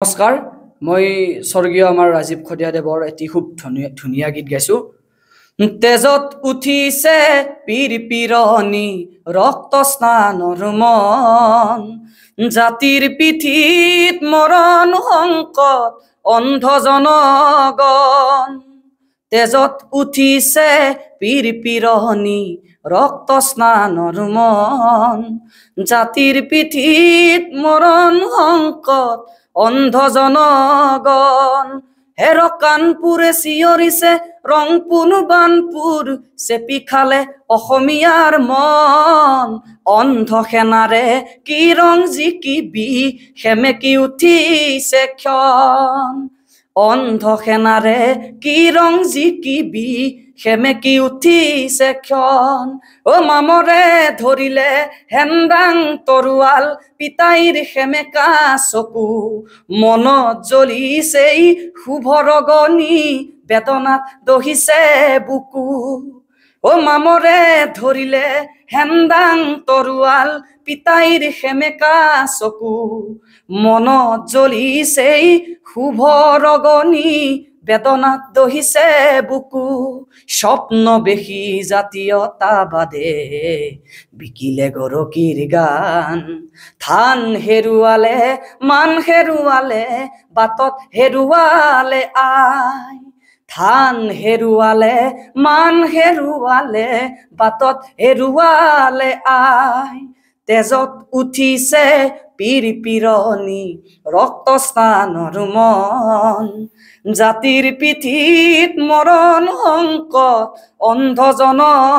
নমস্কাৰ মই স্বৰ্গীয় আমাৰ ৰাজীৱ খদিয়াদেৱৰ এটি খুব ধুনীয়া গীত গাইছো তেজত উঠিছে পীৰ পীৰণী ৰক্ত স্নানৰ মন জাতিৰ পিঠিত মৰণ সংকট অন্ধ জনগণ তেজত উঠিছে পীৰ পীৰণী ৰক্ত স্নানৰ মন জাতিৰ পিঠিত মৰণ সংকট অন্ধ জনগণ হেৰ কাণপুৰে চিঞৰিছে ৰংপুৰ বানপুৰ চেপি খালে অসমীয়াৰ মন অন্ধ সেনাৰে কি ৰং জিকিবি সেমেকি উঠিছে ক্ষণ অন্ধ সেনাৰে কি ৰং জিকিবি সেমেকি উঠিছে ক্ষণ অ মামৰে ধৰিলে হেন্দাং তৰোৱাল পিতাইৰ সেমেকা চকু মনত জ্বলিছেই শুভ ৰগনি বেদনাত দহিছে বুকু অ মামৰে ধৰিলে হেন্দাং তৰোৱাল পিতাইৰ সেমেকা চকু মনত জ্বলিছেই শুভ ৰগনি বেদনাত দহিছে বুকু স্বপ্ন বেশি জাতীয়তাবাদে বিকিলে গৰকিৰ গান থান হেৰুৱালে মান হেৰুৱালে বাটত হেৰুৱালে আই থান হেৰুৱালে মান হেৰুৱালে বাটত হেৰুৱালে আই তেজত উঠিছে পীৰ পীৰণী ৰক্ত স্নানৰ মন জাতিৰ পিঠিত মৰণ সংকট অন্ধ জনগণ